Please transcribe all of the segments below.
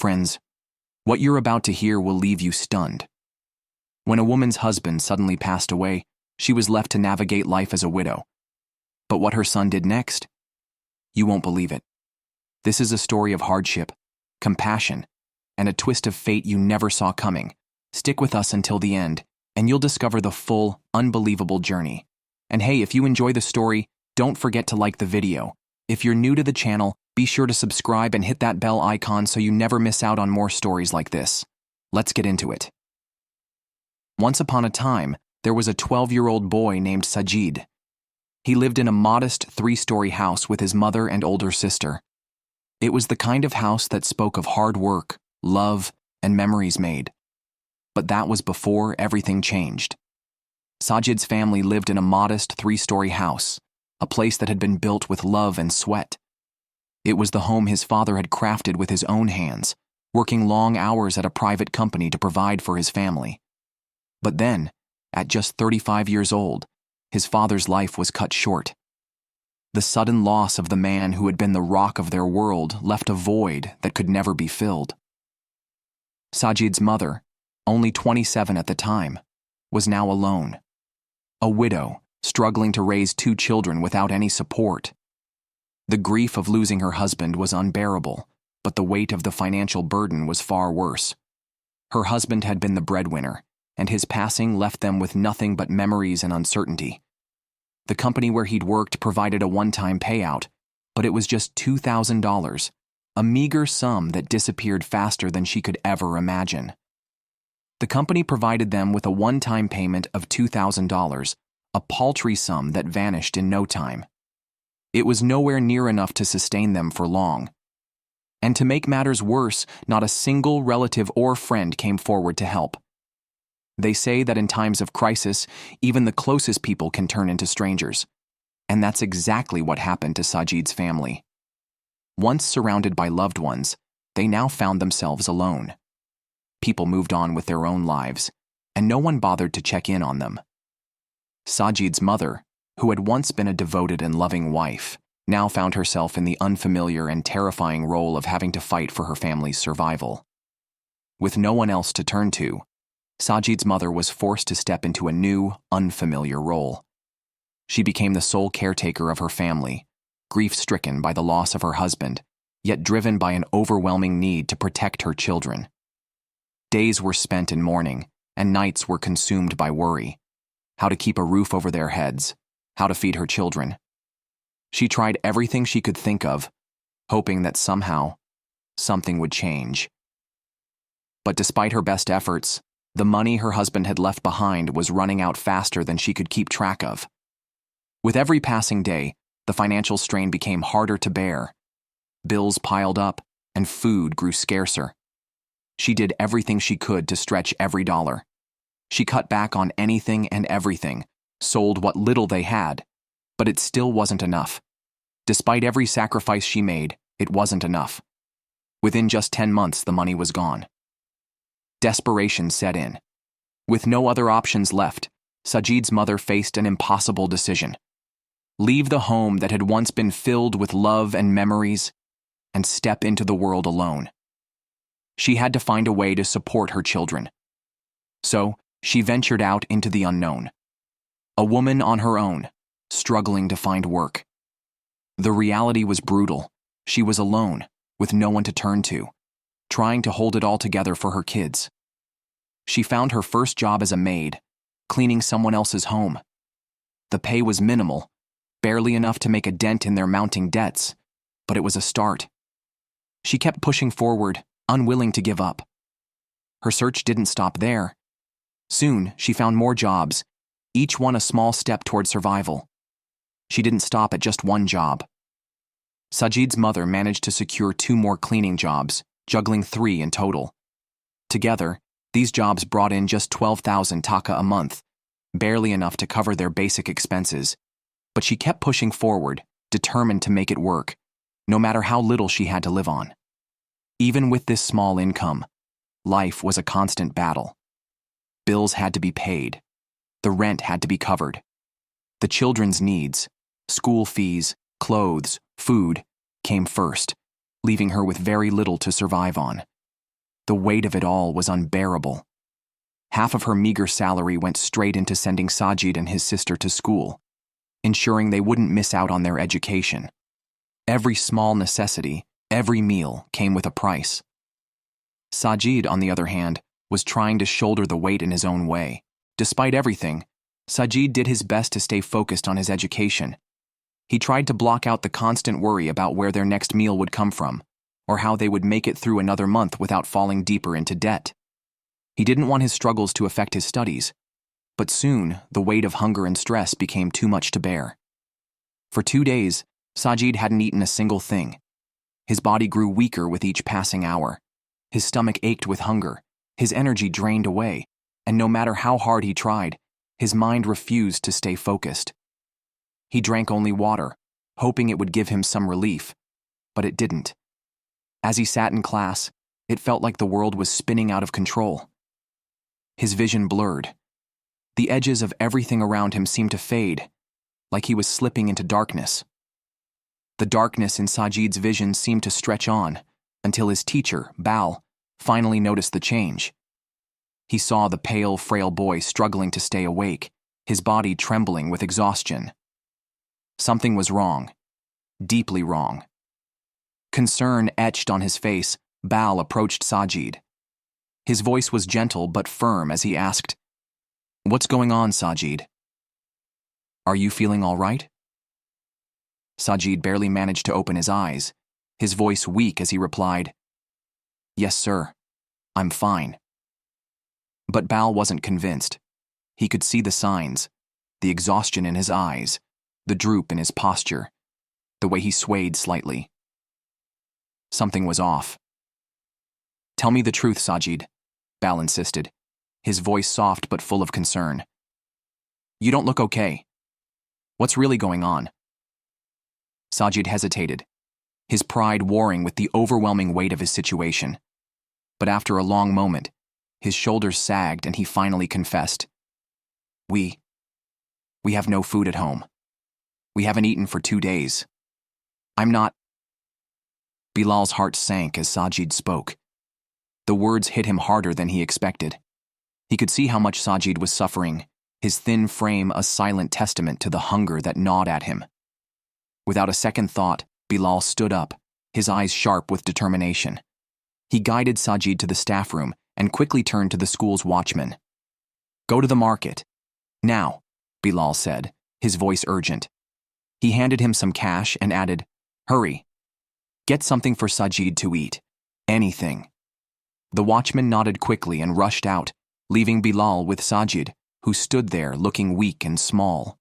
Friends, what you're about to hear will leave you stunned. When a woman's husband suddenly passed away, she was left to navigate life as a widow. But what her son did next? You won't believe it. This is a story of hardship, compassion, and a twist of fate you never saw coming. Stick with us until the end, and you'll discover the full, unbelievable journey. And hey, if you enjoy the story, don't forget to like the video. If you're new to the channel, be sure to subscribe and hit that bell icon so you never miss out on more stories like this. Let's get into it. Once upon a time, there was a 12-year-old boy named Sajid. He lived in a modest 3-story house with his mother and older sister. It was the kind of house that spoke of hard work, love, and memories made. But that was before everything changed. Sajid's family lived in a modest 3-story house, a place that had been built with love and sweat. It was the home his father had crafted with his own hands, working long hours at a private company to provide for his family. But then, at just 35 years old, his father's life was cut short. The sudden loss of the man who had been the rock of their world left a void that could never be filled. Sajid's mother, only 27 at the time, was now alone. A widow, struggling to raise 2 children without any support. The grief of losing her husband was unbearable, but the weight of the financial burden was far worse. Her husband had been the breadwinner, and his passing left them with nothing but memories and uncertainty. The company where he'd worked provided a one-time payout, but it was just $2,000, a meager sum that disappeared faster than she could ever imagine. The company provided them with a one-time payment of $2,000, a paltry sum that vanished in no time. It was nowhere near enough to sustain them for long. And to make matters worse, not a single relative or friend came forward to help. They say that in times of crisis, even the closest people can turn into strangers. And that's exactly what happened to Sajid's family. Once surrounded by loved ones, they now found themselves alone. People moved on with their own lives, and no one bothered to check in on them. Sajid's mother, who had once been a devoted and loving wife, now found herself in the unfamiliar and terrifying role of having to fight for her family's survival. With no one else to turn to, Sajid's mother was forced to step into a new, unfamiliar role. She became the sole caretaker of her family, grief-stricken by the loss of her husband, yet driven by an overwhelming need to protect her children. Days were spent in mourning, and nights were consumed by worry. How to keep a roof over their heads, how to feed her children. She tried everything she could think of, hoping that somehow, something would change. But despite her best efforts, the money her husband had left behind was running out faster than she could keep track of. With every passing day, the financial strain became harder to bear. Bills piled up, and food grew scarcer. She did everything she could to stretch every dollar. She cut back on anything and everything, sold what little they had, but it still wasn't enough. Despite every sacrifice she made, it wasn't enough. Within just 10 months, the money was gone. Desperation set in. With no other options left, Sajid's mother faced an impossible decision. Leave the home that had once been filled with love and memories, and step into the world alone. She had to find a way to support her children. So, she ventured out into the unknown. A woman on her own, struggling to find work. The reality was brutal. She was alone, with no one to turn to, trying to hold it all together for her kids. She found her first job as a maid, cleaning someone else's home. The pay was minimal, barely enough to make a dent in their mounting debts, but it was a start. She kept pushing forward, unwilling to give up. Her search didn't stop there. Soon, she found more jobs, each one a small step toward survival. She didn't stop at just one job. Sajid's mother managed to secure 2 more cleaning jobs, juggling 3 in total. Together, these jobs brought in just 12,000 taka a month, barely enough to cover their basic expenses. But she kept pushing forward, determined to make it work, no matter how little she had to live on. Even with this small income, life was a constant battle. Bills had to be paid. The rent had to be covered. The children's needs, school fees, clothes, food, came first, leaving her with very little to survive on. The weight of it all was unbearable. Half of her meager salary went straight into sending Sajid and his sister to school, ensuring they wouldn't miss out on their education. Every small necessity, every meal came with a price. Sajid, on the other hand, was trying to shoulder the weight in his own way. Despite everything, Sajid did his best to stay focused on his education. He tried to block out the constant worry about where their next meal would come from, or how they would make it through another month without falling deeper into debt. He didn't want his struggles to affect his studies, but soon the weight of hunger and stress became too much to bear. For 2 days, Sajid hadn't eaten a single thing. His body grew weaker with each passing hour. His stomach ached with hunger, his energy drained away, and no matter how hard he tried, his mind refused to stay focused. He drank only water, hoping it would give him some relief, but it didn't. As he sat in class, it felt like the world was spinning out of control. His vision blurred. The edges of everything around him seemed to fade, like he was slipping into darkness. The darkness in Sajid's vision seemed to stretch on, until his teacher, Bal, finally noticed the change. He saw the pale, frail boy struggling to stay awake, his body trembling with exhaustion. Something was wrong, deeply wrong. Concern etched on his face, Bal approached Sajid. His voice was gentle but firm as he asked, "What's going on, Sajid? Are you feeling all right?" Sajid barely managed to open his eyes, his voice weak as he replied, "Yes, sir. I'm fine." But Bal wasn't convinced. He could see the signs, the exhaustion in his eyes, the droop in his posture, the way he swayed slightly. Something was off. "Tell me the truth, Sajid," Bal insisted, his voice soft but full of concern. "You don't look okay. What's really going on?" Sajid hesitated, his pride warring with the overwhelming weight of his situation. But after a long moment, his shoulders sagged and he finally confessed. We have no food at home. We haven't eaten for 2 days. I'm not..." Bilal's heart sank as Sajid spoke. The words hit him harder than he expected. He could see how much Sajid was suffering, his thin frame a silent testament to the hunger that gnawed at him. Without a second thought, Bilal stood up, his eyes sharp with determination. He guided Sajid to the staff room and quickly turned to the school's watchman. "Go to the market. Now," Bilal said, his voice urgent. He handed him some cash and added, "Hurry. Get something for Sajid to eat. Anything." The watchman nodded quickly and rushed out, leaving Bilal with Sajid, who stood there looking weak and small.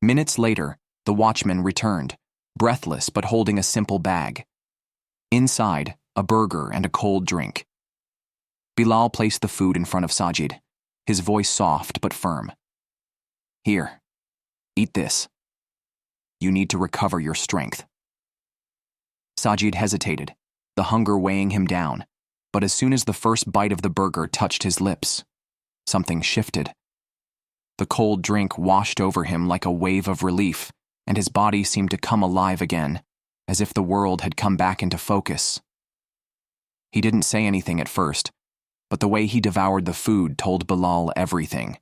Minutes later, the watchman returned, breathless but holding a simple bag. Inside, a burger and a cold drink. Bilal placed the food in front of Sajid, his voice soft but firm. "Here, eat this. You need to recover your strength." Sajid hesitated, the hunger weighing him down, but as soon as the first bite of the burger touched his lips, something shifted. The cold drink washed over him like a wave of relief, and his body seemed to come alive again, as if the world had come back into focus. He didn't say anything at first, but the way he devoured the food told Bilal everything.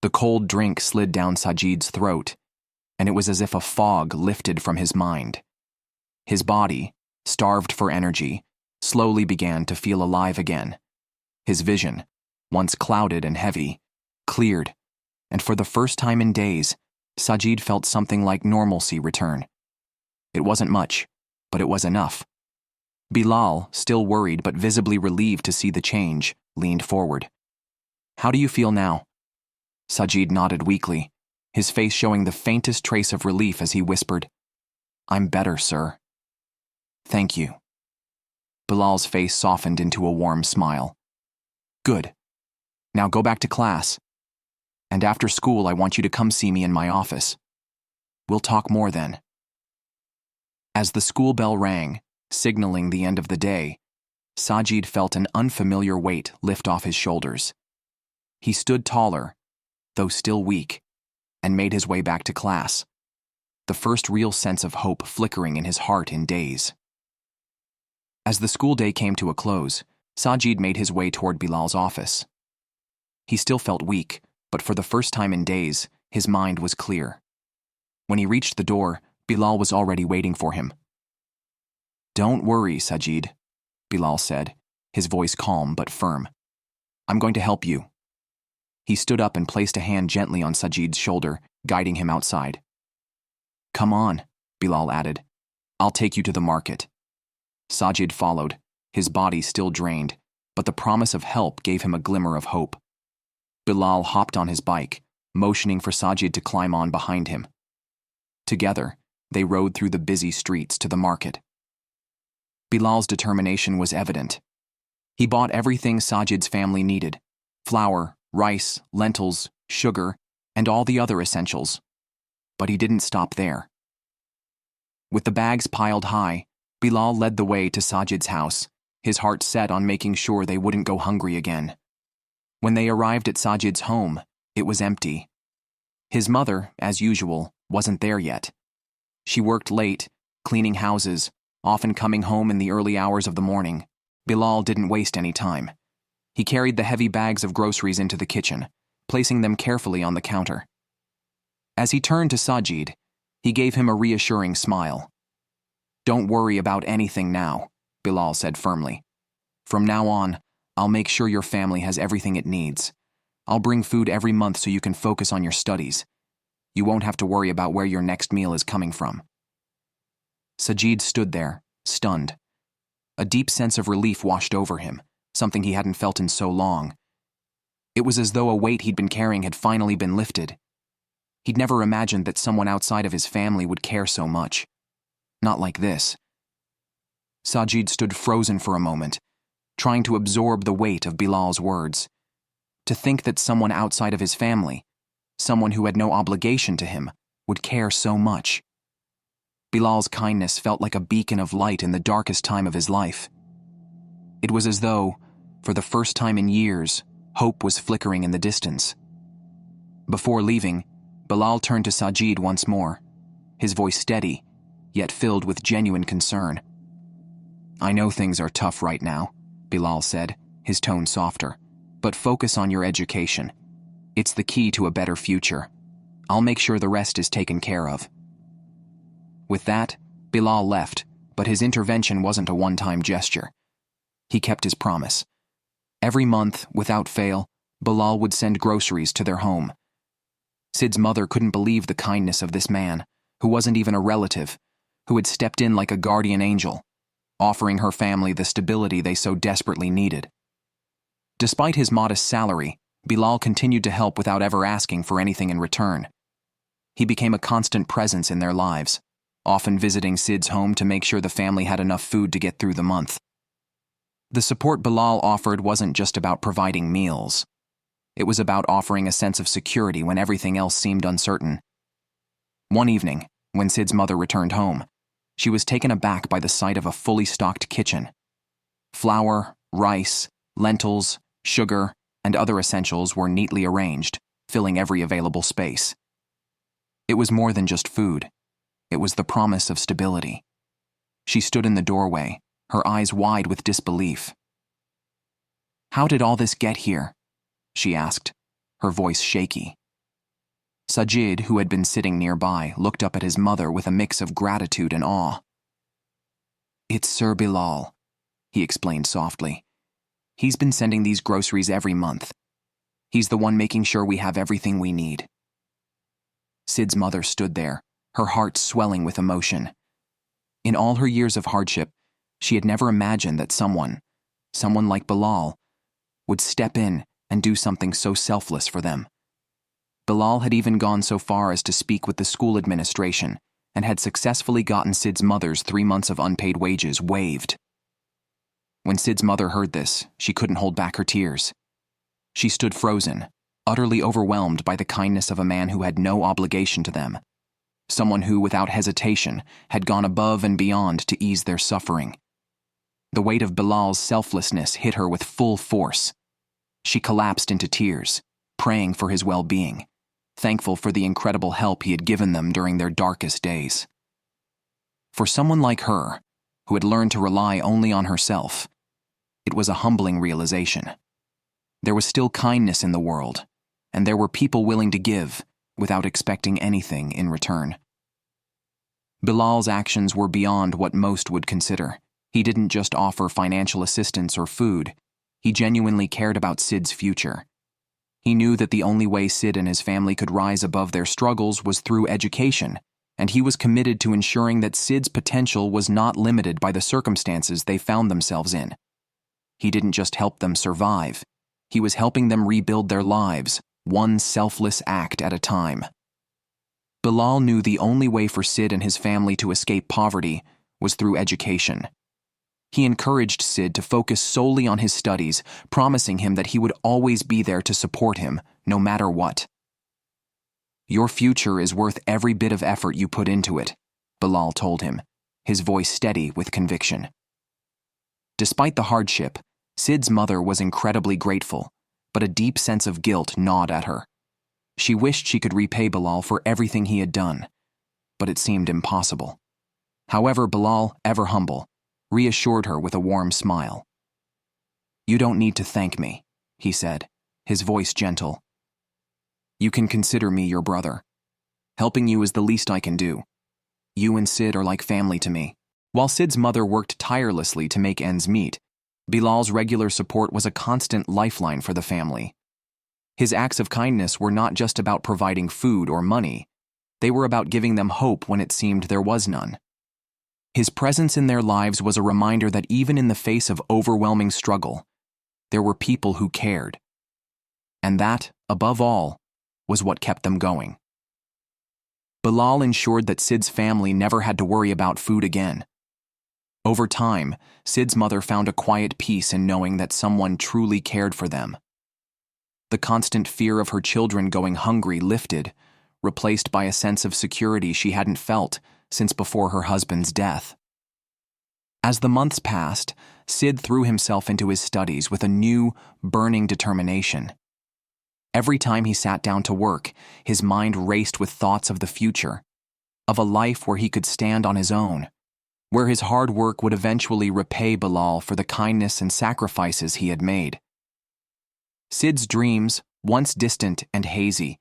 The cold drink slid down Sajid's throat, and it was as if a fog lifted from his mind. His body, starved for energy, slowly began to feel alive again. His vision, once clouded and heavy, cleared, and for the first time in days, Sajid felt something like normalcy return. It wasn't much, but it was enough. Bilal, still worried but visibly relieved to see the change, leaned forward. "How do you feel now?" Sajid nodded weakly, his face showing the faintest trace of relief as he whispered, "I'm better, sir." "Thank you." Bilal's face softened into a warm smile. "Good. Now go back to class. And after school, I want you to come see me in my office. We'll talk more then." As the school bell rang, signaling the end of the day, Sajid felt an unfamiliar weight lift off his shoulders. He stood taller, though still weak, and made his way back to class, the first real sense of hope flickering in his heart in days. As the school day came to a close, Sajid made his way toward Bilal's office. He still felt weak, but for the first time in days, his mind was clear. When he reached the door, Bilal was already waiting for him. "Don't worry, Sajid," Bilal said, his voice calm but firm. "I'm going to help you." He stood up and placed a hand gently on Sajid's shoulder, guiding him outside. "Come on," Bilal added. "I'll take you to the market." Sajid followed, his body still drained, but the promise of help gave him a glimmer of hope. Bilal hopped on his bike, motioning for Sajid to climb on behind him. Together, they rode through the busy streets to the market. Bilal's determination was evident. He bought everything Sajid's family needed: flour, rice, lentils, sugar, and all the other essentials. But he didn't stop there. With the bags piled high, Bilal led the way to Sajid's house, his heart set on making sure they wouldn't go hungry again. When they arrived at Sajid's home, it was empty. His mother, as usual, wasn't there yet. She worked late, cleaning houses, often coming home in the early hours of the morning. Bilal didn't waste any time. He carried the heavy bags of groceries into the kitchen, placing them carefully on the counter. As he turned to Sajid, he gave him a reassuring smile. "Don't worry about anything now," Bilal said firmly. "From now on, I'll make sure your family has everything it needs. I'll bring food every month so you can focus on your studies. You won't have to worry about where your next meal is coming from." Sajid stood there, stunned. A deep sense of relief washed over him, something he hadn't felt in so long. It was as though a weight he'd been carrying had finally been lifted. He'd never imagined that someone outside of his family would care so much. Not like this. Sajid stood frozen for a moment, trying to absorb the weight of Bilal's words. To think that someone outside of his family, someone who had no obligation to him, would care so much. Bilal's kindness felt like a beacon of light in the darkest time of his life. It was as though, for the first time in years, hope was flickering in the distance. Before leaving, Bilal turned to Sajid once more, his voice steady, yet filled with genuine concern. "I know things are tough right now," Bilal said, his tone softer, "but focus on your education. It's the key to a better future. I'll make sure the rest is taken care of." With that, Bilal left, but his intervention wasn't a one-time gesture. He kept his promise. Every month, without fail, Bilal would send groceries to their home. Sid's mother couldn't believe the kindness of this man, who wasn't even a relative, who had stepped in like a guardian angel, offering her family the stability they so desperately needed. Despite his modest salary, Bilal continued to help without ever asking for anything in return. He became a constant presence in their lives, often visiting Sid's home to make sure the family had enough food to get through the month. The support Bilal offered wasn't just about providing meals. It was about offering a sense of security when everything else seemed uncertain. One evening, when Sid's mother returned home, she was taken aback by the sight of a fully stocked kitchen. Flour, rice, lentils, sugar, and other essentials were neatly arranged, filling every available space. It was more than just food. It was the promise of stability. She stood in the doorway, her eyes wide with disbelief. "How did all this get here?" she asked, her voice shaky. Sajid, who had been sitting nearby, looked up at his mother with a mix of gratitude and awe. "It's Sir Bilal," he explained softly. "He's been sending these groceries every month. He's the one making sure we have everything we need." Sid's mother stood there, her heart swelling with emotion. In all her years of hardship, she had never imagined that someone like Bilal, would step in and do something so selfless for them. Bilal had even gone so far as to speak with the school administration and had successfully gotten Sid's mother's 3 months of unpaid wages waived. When Sid's mother heard this, she couldn't hold back her tears. She stood frozen, utterly overwhelmed by the kindness of a man who had no obligation to them, someone who, without hesitation, had gone above and beyond to ease their suffering. The weight of Bilal's selflessness hit her with full force. She collapsed into tears, praying for his well-being, thankful for the incredible help he had given them during their darkest days. For someone like her, who had learned to rely only on herself, It was a humbling realization. There was still kindness in the world, and there were people willing to give without expecting anything in return. Bilal's actions were beyond what most would consider. He didn't just offer financial assistance or food. He genuinely cared about Sid's future. He knew that the only way Sid and his family could rise above their struggles was through education, and he was committed to ensuring that Sid's potential was not limited by the circumstances they found themselves in. He didn't just help them survive. He was helping them rebuild their lives, one selfless act at a time. Bilal knew the only way for Sid and his family to escape poverty was through education. He encouraged Sid to focus solely on his studies, promising him that he would always be there to support him, no matter what. "Your future is worth every bit of effort you put into it," Bilal told him, his voice steady with conviction. Despite the hardship, Sid's mother was incredibly grateful, but a deep sense of guilt gnawed at her. She wished she could repay Bilal for everything he had done, but it seemed impossible. However, Bilal, ever humble, reassured her with a warm smile. "You don't need to thank me," he said, his voice gentle. "You can consider me your brother. Helping you is the least I can do. You and Sid are like family to me." While Sid's mother worked tirelessly to make ends meet, Bilal's regular support was a constant lifeline for the family. His acts of kindness were not just about providing food or money. They were about giving them hope when it seemed there was none. His presence in their lives was a reminder that even in the face of overwhelming struggle, there were people who cared. And that, above all, was what kept them going. Bilal ensured that Sid's family never had to worry about food again. Over time, Sid's mother found a quiet peace in knowing that someone truly cared for them. The constant fear of her children going hungry lifted, replaced by a sense of security she hadn't felt since before her husband's death. As the months passed, Sid threw himself into his studies with a new, burning determination. Every time he sat down to work, his mind raced with thoughts of the future, of a life where he could stand on his own, where his hard work would eventually repay Bilal for the kindness and sacrifices he had made. Sid's dreams, once distant and hazy,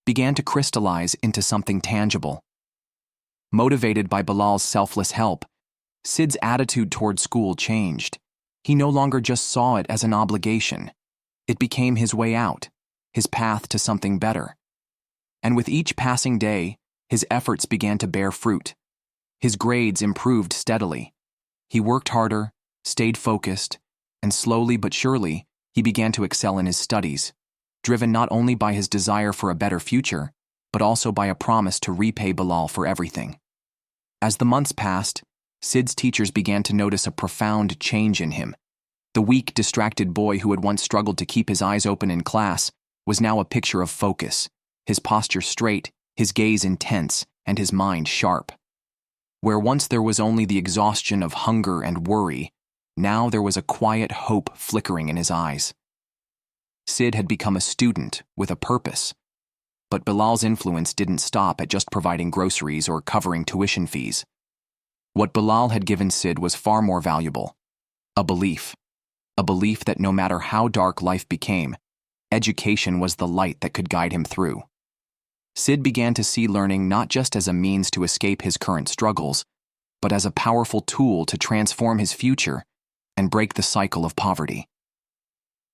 began to crystallize into something tangible. Motivated by Bilal's selfless help, Sid's attitude toward school changed. He no longer just saw it as an obligation. It became his way out, his path to something better. And with each passing day, his efforts began to bear fruit. His grades improved steadily. He worked harder, stayed focused, and slowly but surely, he began to excel in his studies, driven not only by his desire for a better future, but also by a promise to repay Bilal for everything. As the months passed, Sid's teachers began to notice a profound change in him. The weak, distracted boy who had once struggled to keep his eyes open in class was now a picture of focus, his posture straight, his gaze intense, and his mind sharp. Where once there was only the exhaustion of hunger and worry, now there was a quiet hope flickering in his eyes. Sid had become a student with a purpose, but Bilal's influence didn't stop at just providing groceries or covering tuition fees. What Bilal had given Sid was far more valuable. A belief that no matter how dark life became, education was the light that could guide him through. Sid began to see learning not just as a means to escape his current struggles, but as a powerful tool to transform his future and break the cycle of poverty.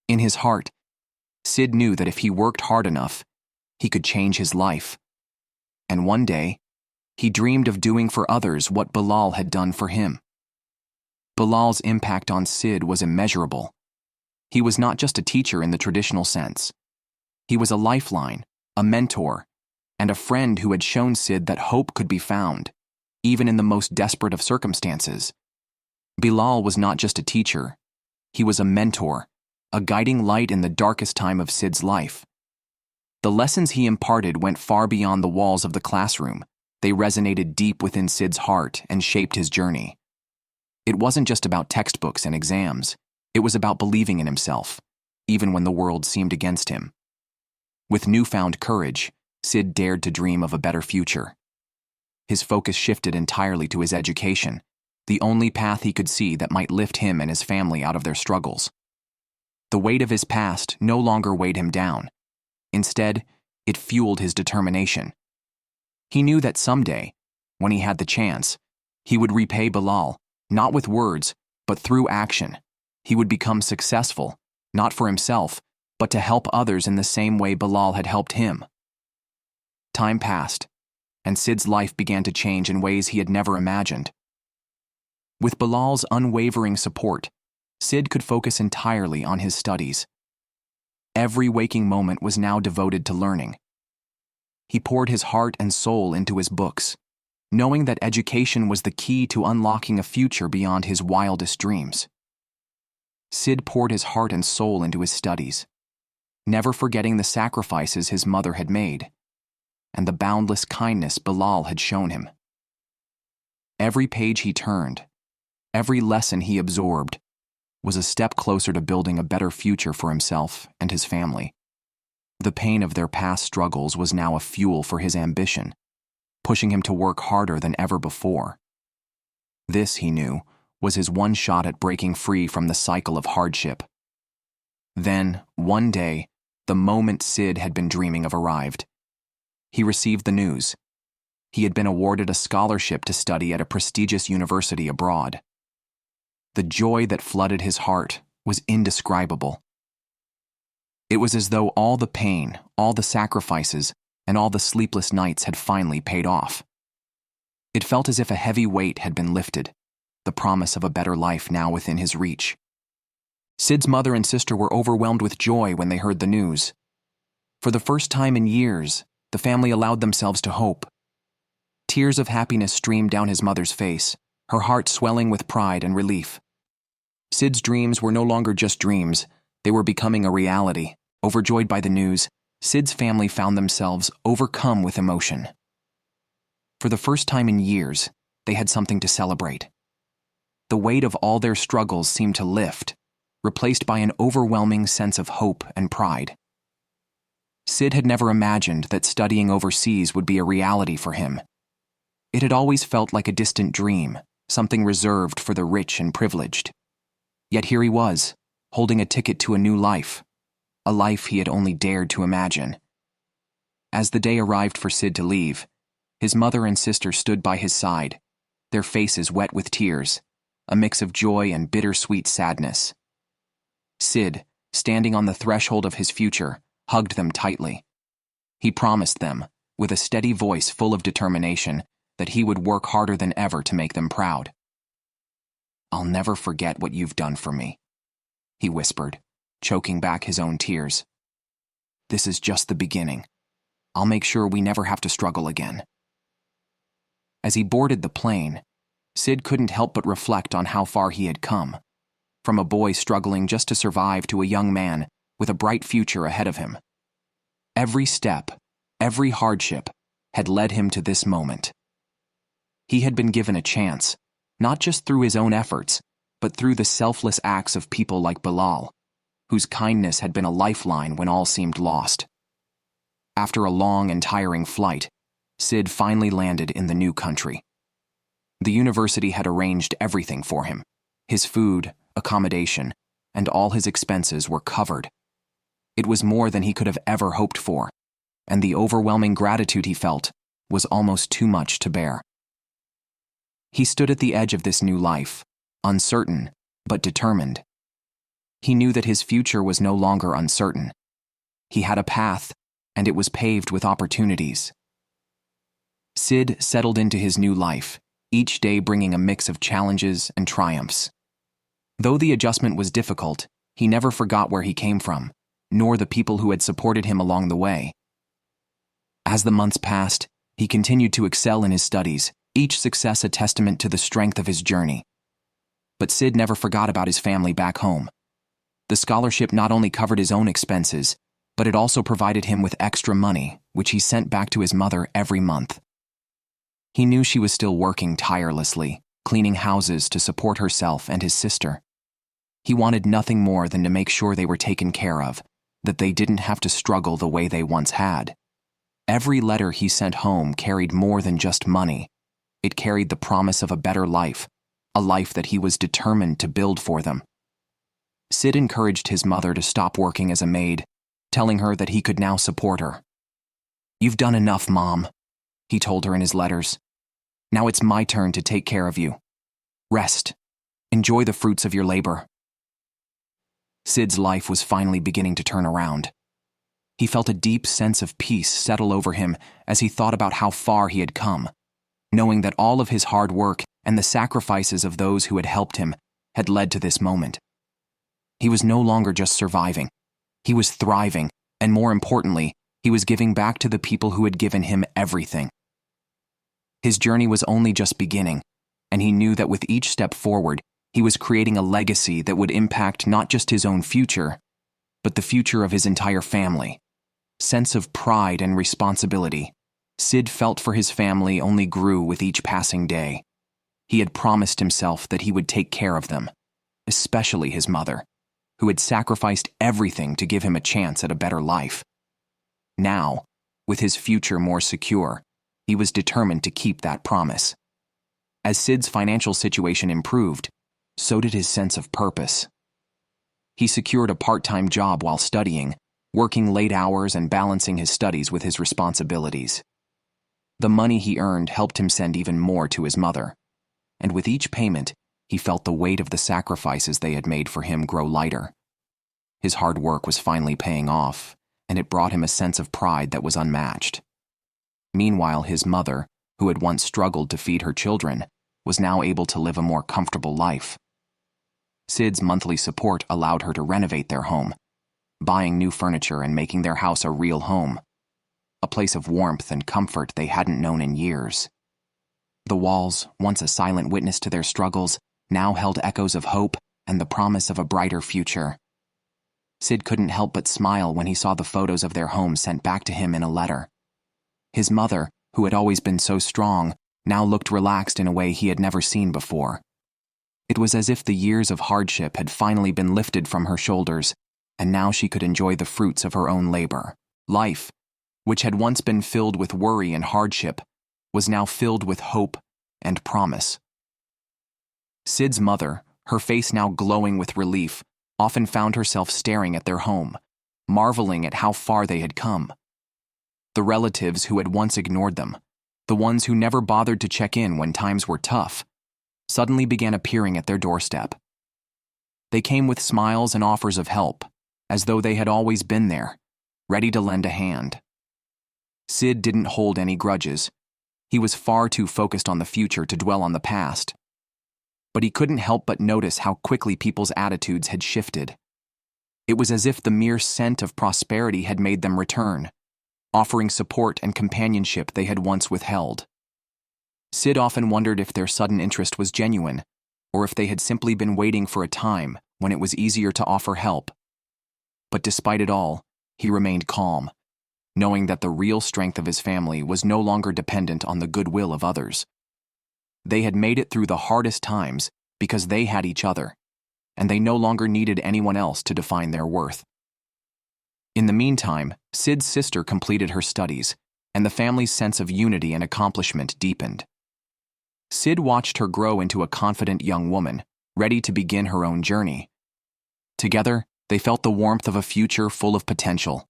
In his heart, Sid knew that if he worked hard enough, he could change his life. And one day, he dreamed of doing for others what Bilal had done for him. Bilal's impact on Sid was immeasurable. He was not just a teacher in the traditional sense. He was a lifeline, a mentor, and a friend who had shown Sid that hope could be found, even in the most desperate of circumstances. Bilal was not just a teacher. He was a mentor, a guiding light in the darkest time of Sid's life. The lessons he imparted went far beyond the walls of the classroom. They resonated deep within Sid's heart and shaped his journey. It wasn't just about textbooks and exams. It was about believing in himself, even when the world seemed against him. With newfound courage, Sid dared to dream of a better future. His focus shifted entirely to his education, the only path he could see that might lift him and his family out of their struggles. The weight of his past no longer weighed him down. Instead, it fueled his determination. He knew that someday, when he had the chance, he would repay Bilal, not with words, but through action. He would become successful, not for himself, but to help others in the same way Bilal had helped him. Time passed, and Sid's life began to change in ways he had never imagined. With Bilal's unwavering support, Sid could focus entirely on his studies. Every waking moment was now devoted to learning. He poured his heart and soul into his books, knowing that education was the key to unlocking a future beyond his wildest dreams. Sid poured his heart and soul into his studies, never forgetting the sacrifices his mother had made, and the boundless kindness Bilal had shown him. Every page he turned, every lesson he absorbed, was a step closer to building a better future for himself and his family. The pain of their past struggles was now a fuel for his ambition, pushing him to work harder than ever before. This, he knew, was his one shot at breaking free from the cycle of hardship. Then, one day, the moment Sid had been dreaming of arrived. He received the news. He had been awarded a scholarship to study at a prestigious university abroad. The joy that flooded his heart was indescribable. It was as though all the pain, all the sacrifices, and all the sleepless nights had finally paid off. It felt as if a heavy weight had been lifted, the promise of a better life now within his reach. Sid's mother and sister were overwhelmed with joy when they heard the news. For the first time in years, the family allowed themselves to hope. Tears of happiness streamed down his mother's face, her heart swelling with pride and relief. Sid's dreams were no longer just dreams, they were becoming a reality. Overjoyed by the news, Sid's family found themselves overcome with emotion. For the first time in years, they had something to celebrate. The weight of all their struggles seemed to lift, replaced by an overwhelming sense of hope and pride. Sid had never imagined that studying overseas would be a reality for him. It had always felt like a distant dream, something reserved for the rich and privileged. Yet here he was, holding a ticket to a new life, a life he had only dared to imagine. As the day arrived for Sid to leave, his mother and sister stood by his side, their faces wet with tears, a mix of joy and bittersweet sadness. Sid, standing on the threshold of his future, hugged them tightly. He promised them, with a steady voice full of determination, that he would work harder than ever to make them proud. "I'll never forget what you've done for me," he whispered, choking back his own tears. "This is just the beginning. I'll make sure we never have to struggle again." As he boarded the plane, Sid couldn't help but reflect on how far he had come, from a boy struggling just to survive to a young man with a bright future ahead of him. Every step, every hardship, had led him to this moment. He had been given a chance, not just through his own efforts, but through the selfless acts of people like Bilal, whose kindness had been a lifeline when all seemed lost. After a long and tiring flight, Sid finally landed in the new country. The university had arranged everything for him. His food, accommodation, and all his expenses were covered. It was more than he could have ever hoped for, and the overwhelming gratitude he felt was almost too much to bear. He stood at the edge of this new life, uncertain, but determined. He knew that his future was no longer uncertain. He had a path, and it was paved with opportunities. Sid settled into his new life, each day bringing a mix of challenges and triumphs. Though the adjustment was difficult, he never forgot where he came from, nor the people who had supported him along the way. As the months passed, he continued to excel in his studies, each success a testament to the strength of his journey. But Sid never forgot about his family back home. The scholarship not only covered his own expenses, but it also provided him with extra money, which he sent back to his mother every month. He knew she was still working tirelessly, cleaning houses to support herself and his sister. He wanted nothing more than to make sure they were taken care of, that they didn't have to struggle the way they once had. Every letter he sent home carried more than just money. It carried the promise of a better life, a life that he was determined to build for them. Sid encouraged his mother to stop working as a maid, telling her that he could now support her. "You've done enough, Mom," he told her in his letters. "Now it's my turn to take care of you. Rest. Enjoy the fruits of your labor." Sid's life was finally beginning to turn around. He felt a deep sense of peace settle over him as he thought about how far he had come, knowing that all of his hard work and the sacrifices of those who had helped him had led to this moment. He was no longer just surviving. He was thriving, and more importantly, he was giving back to the people who had given him everything. His journey was only just beginning, and he knew that with each step forward, he was creating a legacy that would impact not just his own future, but the future of his entire family. Sense of pride and responsibility Sid felt for his family only grew with each passing day. He had promised himself that he would take care of them, especially his mother, who had sacrificed everything to give him a chance at a better life. Now, with his future more secure, he was determined to keep that promise. As Sid's financial situation improved, so did his sense of purpose. He secured a part-time job while studying, working late hours and balancing his studies with his responsibilities. The money he earned helped him send even more to his mother, and with each payment, he felt the weight of the sacrifices they had made for him grow lighter. His hard work was finally paying off, and it brought him a sense of pride that was unmatched. Meanwhile, his mother, who had once struggled to feed her children, was now able to live a more comfortable life. Sid's monthly support allowed her to renovate their home, buying new furniture and making their house a real home, a place of warmth and comfort they hadn't known in years. The walls, once a silent witness to their struggles, now held echoes of hope and the promise of a brighter future. Sid couldn't help but smile when he saw the photos of their home sent back to him in a letter. His mother, who had always been so strong, now looked relaxed in a way he had never seen before. It was as if the years of hardship had finally been lifted from her shoulders, and now she could enjoy the fruits of her own labor. Life, which had once been filled with worry and hardship, was now filled with hope and promise. Sid's mother, her face now glowing with relief, often found herself staring at their home, marveling at how far they had come. The relatives who had once ignored them, the ones who never bothered to check in when times were tough, suddenly began appearing at their doorstep. They came with smiles and offers of help, as though they had always been there, ready to lend a hand. Sid didn't hold any grudges. He was far too focused on the future to dwell on the past. But he couldn't help but notice how quickly people's attitudes had shifted. It was as if the mere scent of prosperity had made them return, offering support and companionship they had once withheld. Sid often wondered if their sudden interest was genuine, or if they had simply been waiting for a time when it was easier to offer help. But despite it all, he remained calm, knowing that the real strength of his family was no longer dependent on the goodwill of others. They had made it through the hardest times because they had each other, and they no longer needed anyone else to define their worth. In the meantime, Sid's sister completed her studies, and the family's sense of unity and accomplishment deepened. Sid watched her grow into a confident young woman, ready to begin her own journey. Together, they felt the warmth of a future full of potential,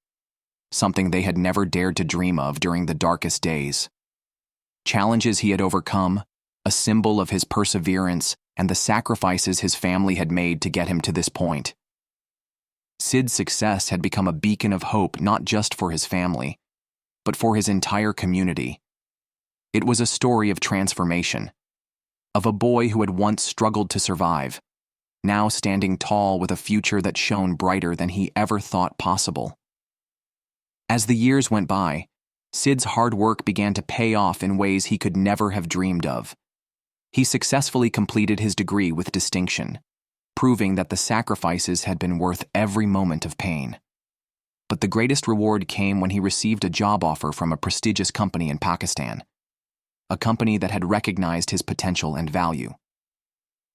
something they had never dared to dream of during the darkest days. Challenges he had overcome, a symbol of his perseverance and the sacrifices his family had made to get him to this point. Sid's success had become a beacon of hope not just for his family, but for his entire community. It was a story of transformation, of a boy who had once struggled to survive, now standing tall with a future that shone brighter than he ever thought possible. As the years went by, Sid's hard work began to pay off in ways he could never have dreamed of. He successfully completed his degree with distinction, proving that the sacrifices had been worth every moment of pain. But the greatest reward came when he received a job offer from a prestigious company in Pakistan, a company that had recognized his potential and value.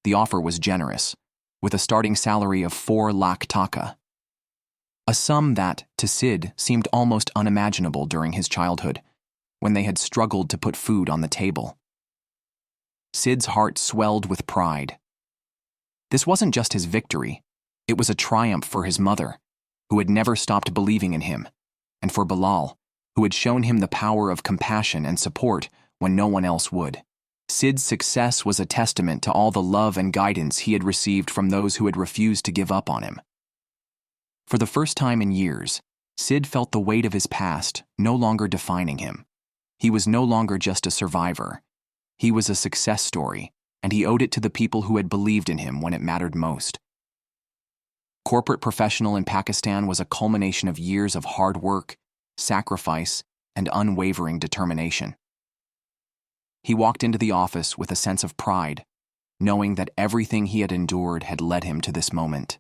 The offer was generous, with a starting salary of 4 lakh taka, a sum that, to Sid, seemed almost unimaginable during his childhood, when they had struggled to put food on the table. Sid's heart swelled with pride. This wasn't just his victory, it was a triumph for his mother, who had never stopped believing in him, and for Bilal, who had shown him the power of compassion and support when no one else would. Sid's success was a testament to all the love and guidance he had received from those who had refused to give up on him. For the first time in years, Sid felt the weight of his past no longer defining him. He was no longer just a survivor. He was a success story, and he owed it to the people who had believed in him when it mattered most. Corporate professional in Pakistan was a culmination of years of hard work, sacrifice, and unwavering determination. He walked into the office with a sense of pride, knowing that everything he had endured had led him to this moment.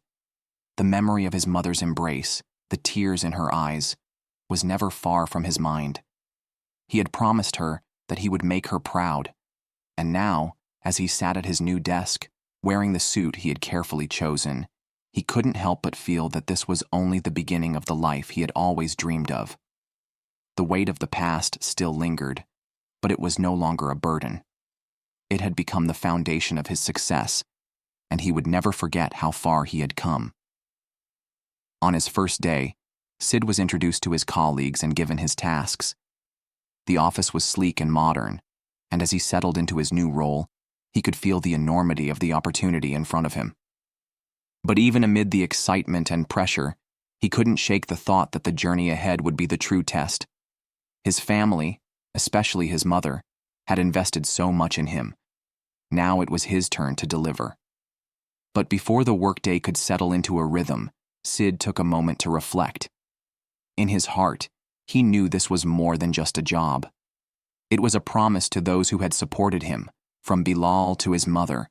The memory of his mother's embrace, the tears in her eyes, was never far from his mind. He had promised her that he would make her proud, and now, as he sat at his new desk, wearing the suit he had carefully chosen, he couldn't help but feel that this was only the beginning of the life he had always dreamed of. The weight of the past still lingered, but it was no longer a burden. It had become the foundation of his success, and he would never forget how far he had come. On his first day, Sid was introduced to his colleagues and given his tasks. The office was sleek and modern, and as he settled into his new role, he could feel the enormity of the opportunity in front of him. But even amid the excitement and pressure, he couldn't shake the thought that the journey ahead would be the true test. His family, especially his mother, had invested so much in him. Now it was his turn to deliver. But before the workday could settle into a rhythm, Sid took a moment to reflect. In his heart, he knew this was more than just a job. It was a promise to those who had supported him, from Bilal to his mother,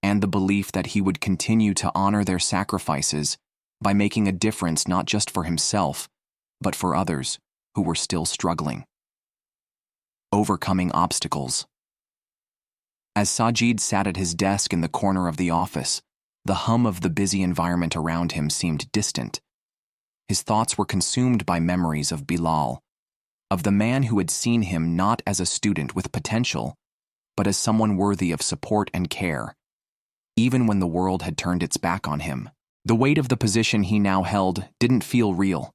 and the belief that he would continue to honor their sacrifices by making a difference not just for himself, but for others who were still struggling. Overcoming obstacles. As Sajid sat at his desk in the corner of the office, the hum of the busy environment around him seemed distant. His thoughts were consumed by memories of Bilal, of the man who had seen him not as a student with potential, but as someone worthy of support and care. Even when the world had turned its back on him, the weight of the position he now held didn't feel real.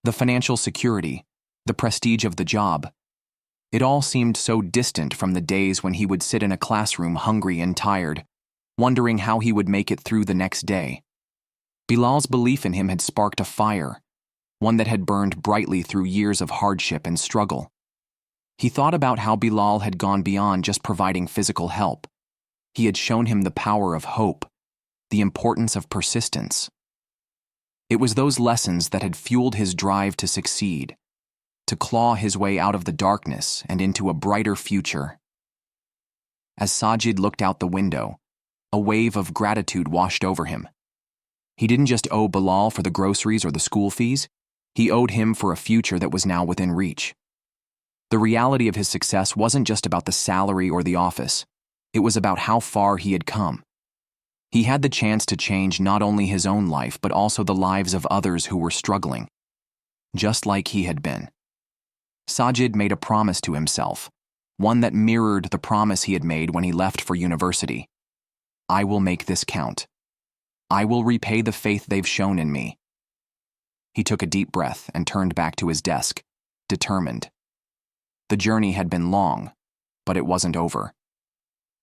The financial security, the prestige of the job, it all seemed so distant from the days when he would sit in a classroom hungry and tired, wondering how he would make it through the next day. Bilal's belief in him had sparked a fire, one that had burned brightly through years of hardship and struggle. He thought about how Bilal had gone beyond just providing physical help. He had shown him the power of hope, the importance of persistence. It was those lessons that had fueled his drive to succeed, to claw his way out of the darkness and into a brighter future. As Sajid looked out the window, a wave of gratitude washed over him. He didn't just owe Bilal for the groceries or the school fees, he owed him for a future that was now within reach. The reality of his success wasn't just about the salary or the office, it was about how far he had come. He had the chance to change not only his own life but also the lives of others who were struggling, just like he had been. Sajid made a promise to himself, one that mirrored the promise he had made when he left for university. I will make this count. I will repay the faith they've shown in me. He took a deep breath and turned back to his desk, determined. The journey had been long, but it wasn't over.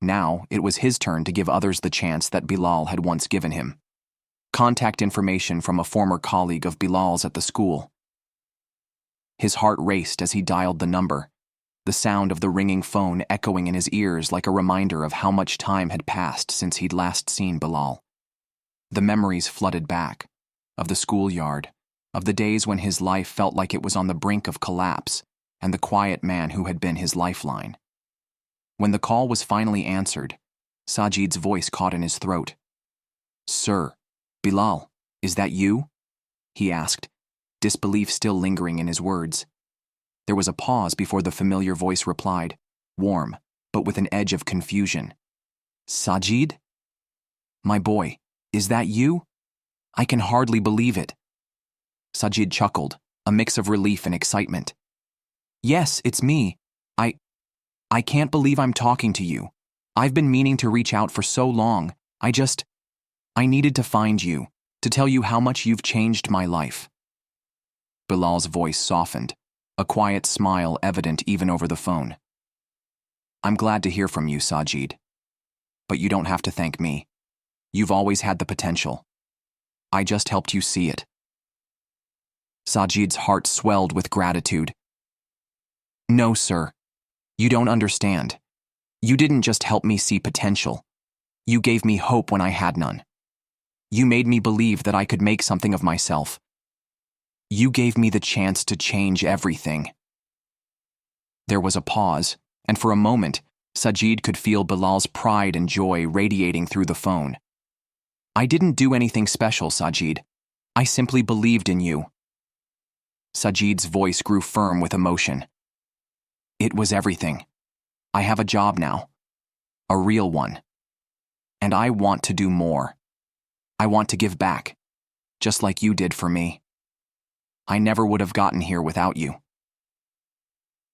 Now, it was his turn to give others the chance that Bilal had once given him. Contact information from a former colleague of Bilal's at the school. His heart raced as he dialed the number, the sound of the ringing phone echoing in his ears like a reminder of how much time had passed since he'd last seen Bilal. The memories flooded back, of the schoolyard, of the days when his life felt like it was on the brink of collapse, and the quiet man who had been his lifeline. When the call was finally answered, Sajid's voice caught in his throat. "Sir, Bilal, is that you?" he asked, disbelief still lingering in his words. There was a pause before the familiar voice replied, warm, but with an edge of confusion. "Sajid? My boy, is that you? I can hardly believe it." Sajid chuckled, a mix of relief and excitement. "Yes, it's me. I can't believe I'm talking to you. I've been meaning to reach out for so long. I needed to find you, to tell you how much you've changed my life." Bilal's voice softened, a quiet smile evident even over the phone. "I'm glad to hear from you, Sajid. But you don't have to thank me. You've always had the potential. I just helped you see it." Sajid's heart swelled with gratitude. "No, sir. You don't understand. You didn't just help me see potential. You gave me hope when I had none. You made me believe that I could make something of myself. You gave me the chance to change everything." There was a pause, and for a moment, Sajid could feel Bilal's pride and joy radiating through the phone. "I didn't do anything special, Sajid. I simply believed in you." Sajid's voice grew firm with emotion. "It was everything. I have a job now. A real one. And I want to do more. I want to give back, just like you did for me. I never would have gotten here without you."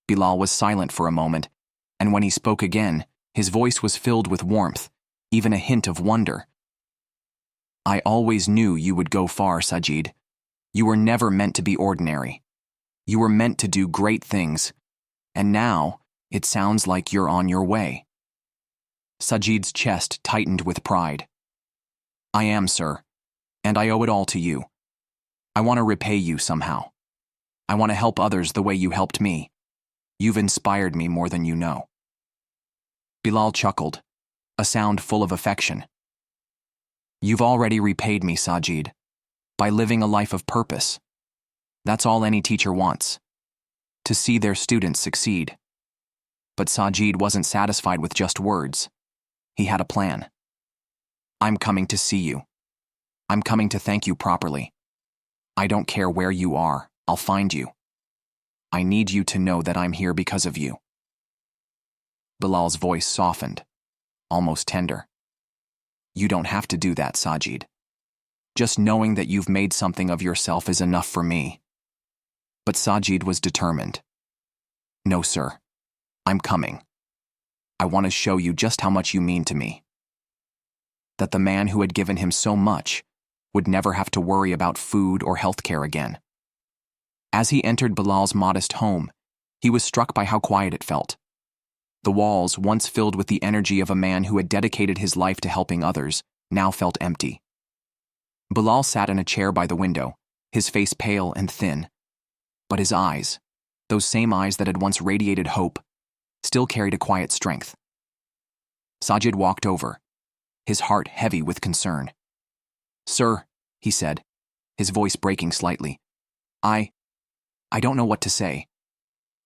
Bilal was silent for a moment, and when he spoke again, his voice was filled with warmth, even a hint of wonder. "I always knew you would go far, Sajid. You were never meant to be ordinary. You were meant to do great things, and now it sounds like you're on your way." Sajid's chest tightened with pride. "I am, sir, and I owe it all to you. I want to repay you somehow. I want to help others the way you helped me. You've inspired me more than you know." Bilal chuckled, a sound full of affection. "You've already repaid me, Sajid, by living a life of purpose. That's all any teacher wants, to see their students succeed." But Sajid wasn't satisfied with just words. He had a plan. "I'm coming to see you. I'm coming to thank you properly. I don't care where you are, I'll find you. I need you to know that I'm here because of you." Bilal's voice softened, almost tender. "You don't have to do that, Sajid. Just knowing that you've made something of yourself is enough for me." But Sajid was determined. "No, sir. I'm coming. I want to show you just how much you mean to me. That the man who had given him so much would never have to worry about food or health care again." As he entered Bilal's modest home, he was struck by how quiet it felt. The walls, once filled with the energy of a man who had dedicated his life to helping others, now felt empty. Bilal sat in a chair by the window, his face pale and thin. But his eyes, those same eyes that had once radiated hope, still carried a quiet strength. Sajid walked over, his heart heavy with concern. "Sir," he said, his voice breaking slightly, I don't know what to say.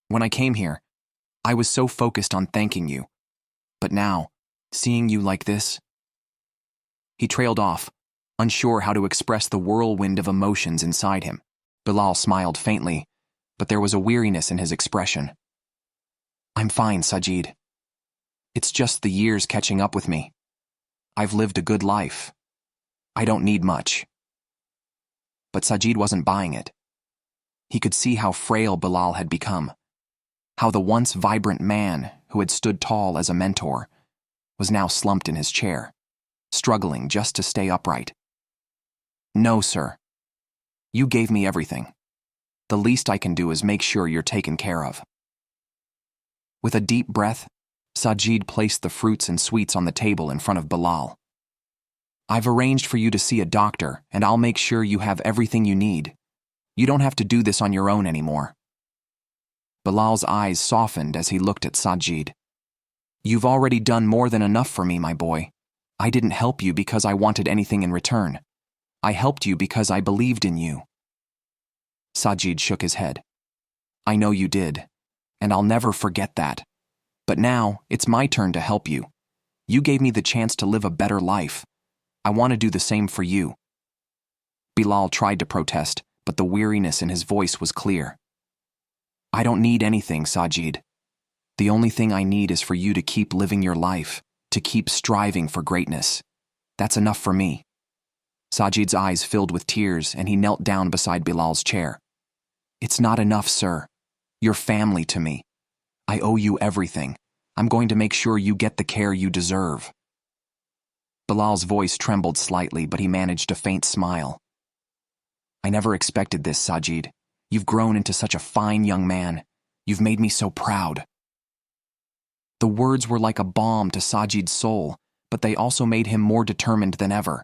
When I came here, I was so focused on thanking you. But now, seeing you like this..." He trailed off, unsure how to express the whirlwind of emotions inside him. Bilal smiled faintly, but there was a weariness in his expression. "I'm fine, Sajid. It's just the years catching up with me. I've lived a good life. I don't need much." But Sajid wasn't buying it. He could see how frail Bilal had become, how the once vibrant man who had stood tall as a mentor was now slumped in his chair, struggling just to stay upright. "No, sir. You gave me everything. The least I can do is make sure you're taken care of." With a deep breath, Sajid placed the fruits and sweets on the table in front of Bilal. "I've arranged for you to see a doctor, and I'll make sure you have everything you need. You don't have to do this on your own anymore." Bilal's eyes softened as he looked at Sajid. "You've already done more than enough for me, my boy. I didn't help you because I wanted anything in return. I helped you because I believed in you." Sajid shook his head. "I know you did, and I'll never forget that. But now, it's my turn to help you. You gave me the chance to live a better life. I want to do the same for you." Bilal tried to protest, but the weariness in his voice was clear. "I don't need anything, Sajid. The only thing I need is for you to keep living your life, to keep striving for greatness. That's enough for me." Sajid's eyes filled with tears, and he knelt down beside Bilal's chair. "It's not enough, sir. You're family to me. I owe you everything. I'm going to make sure you get the care you deserve." Bilal's voice trembled slightly, but he managed a faint smile. "I never expected this, Sajid. You've grown into such a fine young man. You've made me so proud." The words were like a balm to Sajid's soul, but they also made him more determined than ever.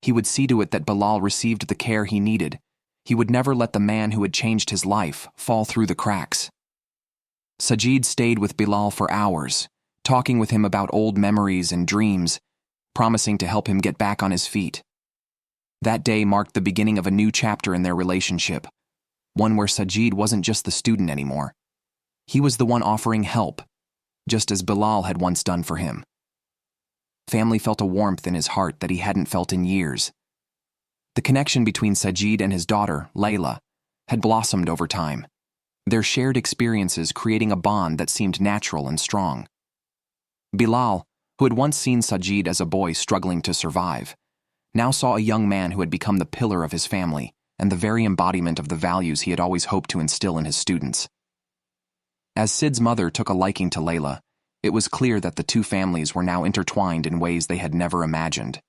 He would see to it that Bilal received the care he needed. He would never let the man who had changed his life fall through the cracks. Sajid stayed with Bilal for hours, talking with him about old memories and dreams, promising to help him get back on his feet. That day marked the beginning of a new chapter in their relationship, one where Sajid wasn't just the student anymore. He was the one offering help, just as Bilal had once done for him. Family felt a warmth in his heart that he hadn't felt in years. The connection between Sajid and his daughter, Layla, had blossomed over time, their shared experiences creating a bond that seemed natural and strong. Bilal, who had once seen Sajid as a boy struggling to survive, now saw a young man who had become the pillar of his family and the very embodiment of the values he had always hoped to instill in his students. As Sid's mother took a liking to Layla, it was clear that the two families were now intertwined in ways they had never imagined.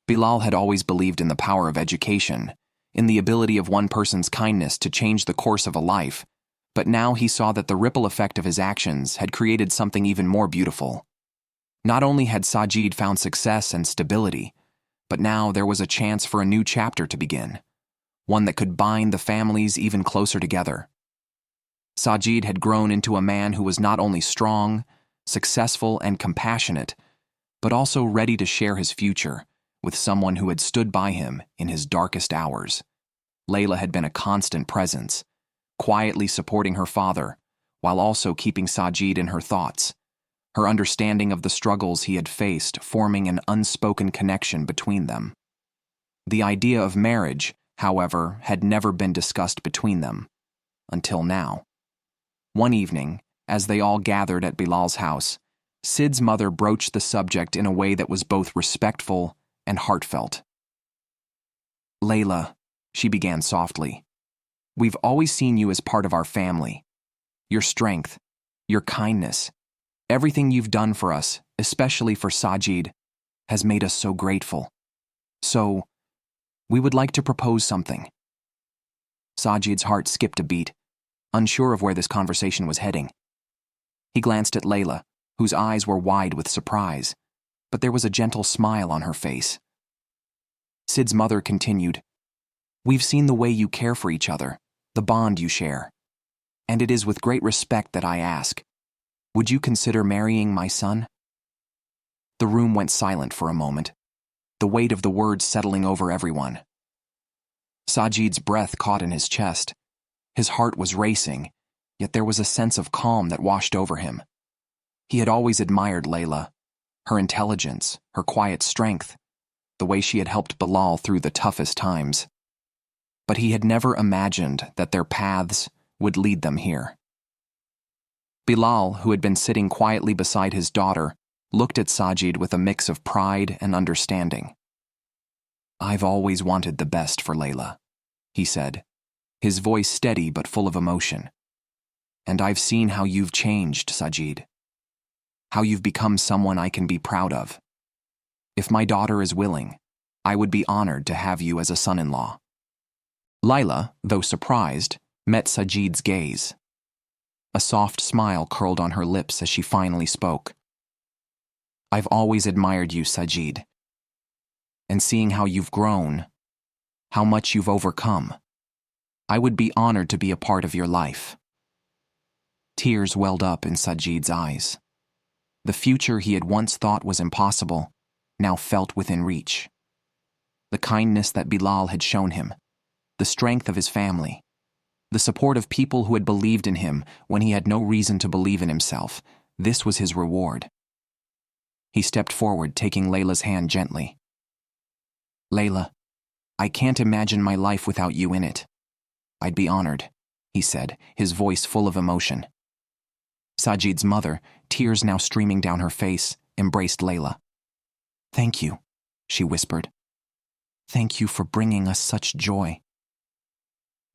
Bilal had always believed in the power of education, in the ability of one person's kindness to change the course of a life, but now he saw that the ripple effect of his actions had created something even more beautiful. Not only had Sajid found success and stability, but now there was a chance for a new chapter to begin, one that could bind the families even closer together. Sajid had grown into a man who was not only strong, successful, and compassionate, but also ready to share his future with someone who had stood by him in his darkest hours. Layla had been a constant presence, quietly supporting her father, while also keeping Sajid in her thoughts, her understanding of the struggles he had faced forming an unspoken connection between them. The idea of marriage, however, had never been discussed between them, until now. One evening, as they all gathered at Bilal's house, Sid's mother broached the subject in a way that was both respectful and heartfelt. "Layla," she began softly, "we've always seen you as part of our family. Your strength, your kindness, everything you've done for us, especially for Sajid, has made us so grateful. So, we would like to propose something." Sajid's heart skipped a beat, unsure of where this conversation was heading. He glanced at Layla, whose eyes were wide with surprise, but there was a gentle smile on her face. Sid's mother continued, "We've seen the way you care for each other, the bond you share, and it is with great respect that I ask, would you consider marrying my son?" The room went silent for a moment, the weight of the words settling over everyone. Sajid's breath caught in his chest. His heart was racing, yet there was a sense of calm that washed over him. He had always admired Layla, her intelligence, her quiet strength, the way she had helped Bilal through the toughest times. But he had never imagined that their paths would lead them here. Bilal, who had been sitting quietly beside his daughter, looked at Sajid with a mix of pride and understanding. "I've always wanted the best for Layla," he said, his voice steady but full of emotion. "And I've seen how you've changed, Sajid. How you've become someone I can be proud of. If my daughter is willing, I would be honored to have you as a son-in-law." Layla, though surprised, met Sajid's gaze. A soft smile curled on her lips as she finally spoke. "I've always admired you, Sajid. And seeing how you've grown, how much you've overcome, I would be honored to be a part of your life." Tears welled up in Sajid's eyes. The future he had once thought was impossible now felt within reach. The kindness that Bilal had shown him, the strength of his family, the support of people who had believed in him when he had no reason to believe in himself, this was his reward. He stepped forward, taking Layla's hand gently. "Layla, I can't imagine my life without you in it. I'd be honored," he said, his voice full of emotion. Sajid's mother, tears now streaming down her face, embraced Layla. "Thank you," she whispered. "Thank you for bringing us such joy."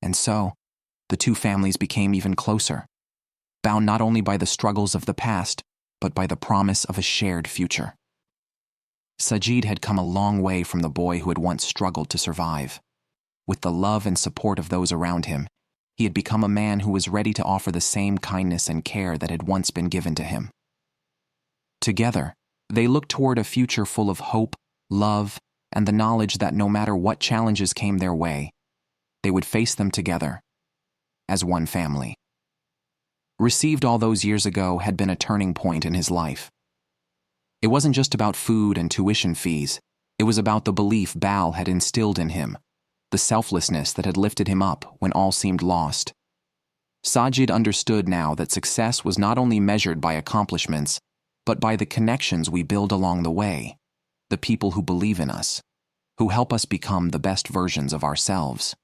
And so, the two families became even closer, bound not only by the struggles of the past, but by the promise of a shared future. Sajid had come a long way from the boy who had once struggled to survive. With the love and support of those around him, he had become a man who was ready to offer the same kindness and care that had once been given to him. Together, they looked toward a future full of hope, love, and the knowledge that no matter what challenges came their way, they would face them together, as one family. Received all those years ago had been a turning point in his life. It wasn't just about food and tuition fees, it was about the belief Bal had instilled in him, the selflessness that had lifted him up when all seemed lost. Sajid understood now that success was not only measured by accomplishments, but by the connections we build along the way, the people who believe in us, who help us become the best versions of ourselves.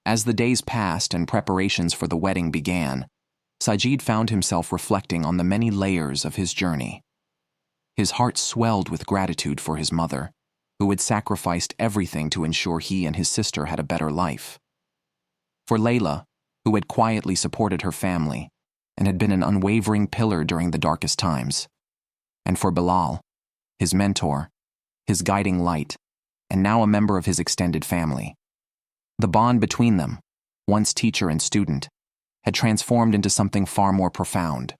As the days passed and preparations for the wedding began, Sajid found himself reflecting on the many layers of his journey. His heart swelled with gratitude for his mother, who had sacrificed everything to ensure he and his sister had a better life. For Layla, who had quietly supported her family and had been an unwavering pillar during the darkest times. And for Bilal, his mentor, his guiding light, and now a member of his extended family. The bond between them, once teacher and student, had transformed into something far more profound: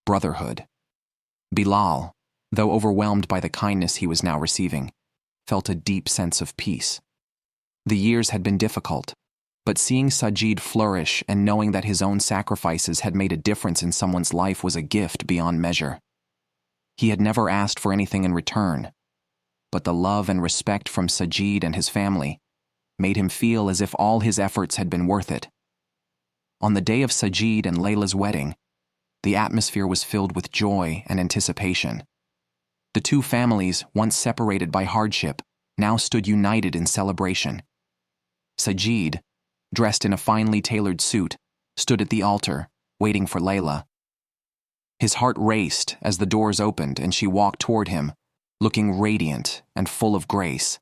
brotherhood. Bilal, though overwhelmed by the kindness he was now receiving, felt a deep sense of peace. The years had been difficult, but seeing Sajid flourish and knowing that his own sacrifices had made a difference in someone's life was a gift beyond measure. He had never asked for anything in return, but the love and respect from Sajid and his family made him feel as if all his efforts had been worth it. On the day of Sajid and Layla's wedding, the atmosphere was filled with joy and anticipation. The two families, once separated by hardship, now stood united in celebration. Sajid, dressed in a finely tailored suit, stood at the altar, waiting for Layla. His heart raced as the doors opened and she walked toward him, looking radiant and full of grace.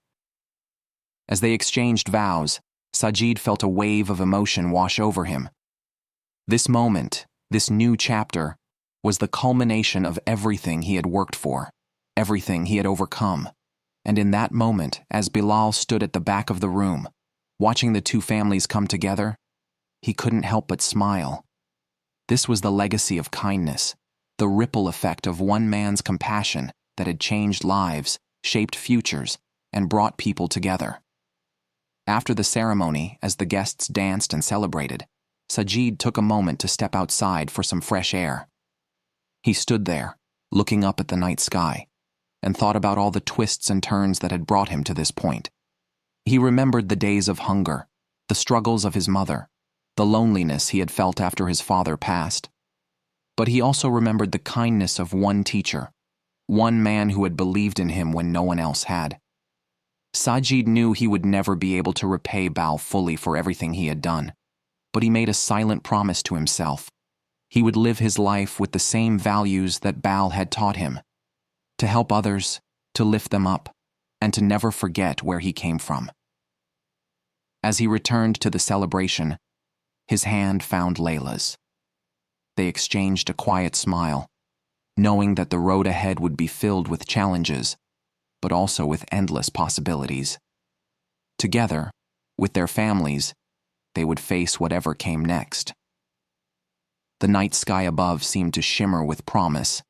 As they exchanged vows, Sajid felt a wave of emotion wash over him. This moment, this new chapter, was the culmination of everything he had worked for, everything he had overcome. And in that moment, as Bilal stood at the back of the room, watching the two families come together, he couldn't help but smile. This was the legacy of kindness, the ripple effect of one man's compassion that had changed lives, shaped futures, and brought people together. After the ceremony, as the guests danced and celebrated, Sajid took a moment to step outside for some fresh air. He stood there, looking up at the night sky, and thought about all the twists and turns that had brought him to this point. He remembered the days of hunger, the struggles of his mother, the loneliness he had felt after his father passed. But he also remembered the kindness of one teacher, one man who had believed in him when no one else had. Sajid knew he would never be able to repay Bal fully for everything he had done, but he made a silent promise to himself. He would live his life with the same values that Bal had taught him: to help others, to lift them up, and to never forget where he came from. As he returned to the celebration, his hand found Layla's. They exchanged a quiet smile, knowing that the road ahead would be filled with challenges, but also with endless possibilities. Together, with their families, they would face whatever came next. The night sky above seemed to shimmer with promise,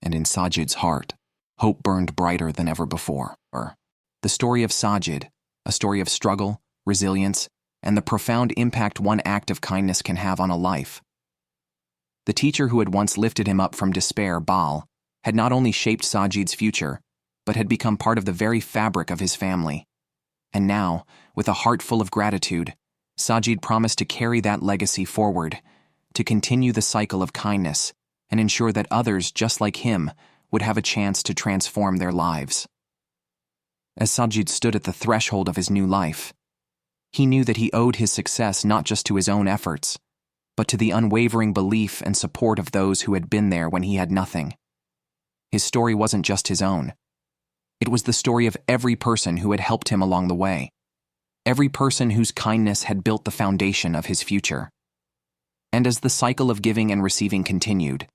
and in Sajid's heart, hope burned brighter than ever before. The story of Sajid, a story of struggle, resilience, and the profound impact one act of kindness can have on a life. The teacher who had once lifted him up from despair, Bal, had not only shaped Sajid's future, but had become part of the very fabric of his family. And now, with a heart full of gratitude, Sajid promised to carry that legacy forward, to continue the cycle of kindness, and ensure that others just like him would have a chance to transform their lives. As Sajid stood at the threshold of his new life, he knew that he owed his success not just to his own efforts, but to the unwavering belief and support of those who had been there when he had nothing. His story wasn't just his own. It was the story of every person who had helped him along the way, every person whose kindness had built the foundation of his future. And as the cycle of giving and receiving continued,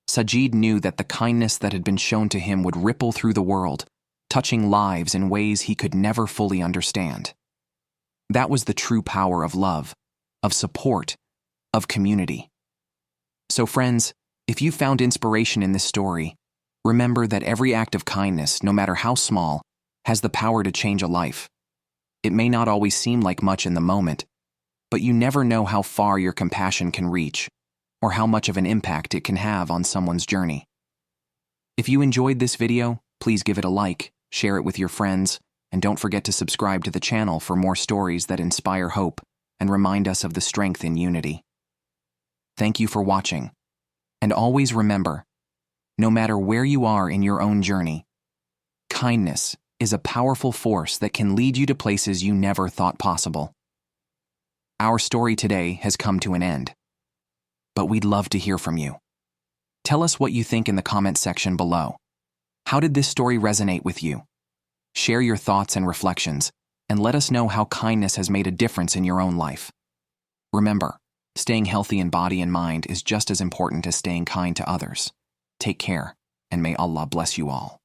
Sajid knew that the kindness that had been shown to him would ripple through the world, touching lives in ways he could never fully understand. That was the true power of love, of support, of community. So friends, if you found inspiration in this story, remember that every act of kindness, no matter how small, has the power to change a life. It may not always seem like much in the moment, but you never know how far your compassion can reach, or how much of an impact it can have on someone's journey. If you enjoyed this video, please give it a like, share it with your friends, and don't forget to subscribe to the channel for more stories that inspire hope and remind us of the strength in unity. Thank you for watching. And always remember, no matter where you are in your own journey, kindness is a powerful force that can lead you to places you never thought possible. Our story today has come to an end, but we'd love to hear from you. Tell us what you think in the comment section below. How did this story resonate with you? Share your thoughts and reflections, and let us know how kindness has made a difference in your own life. Remember, staying healthy in body and mind is just as important as staying kind to others. Take care, and may Allah bless you all.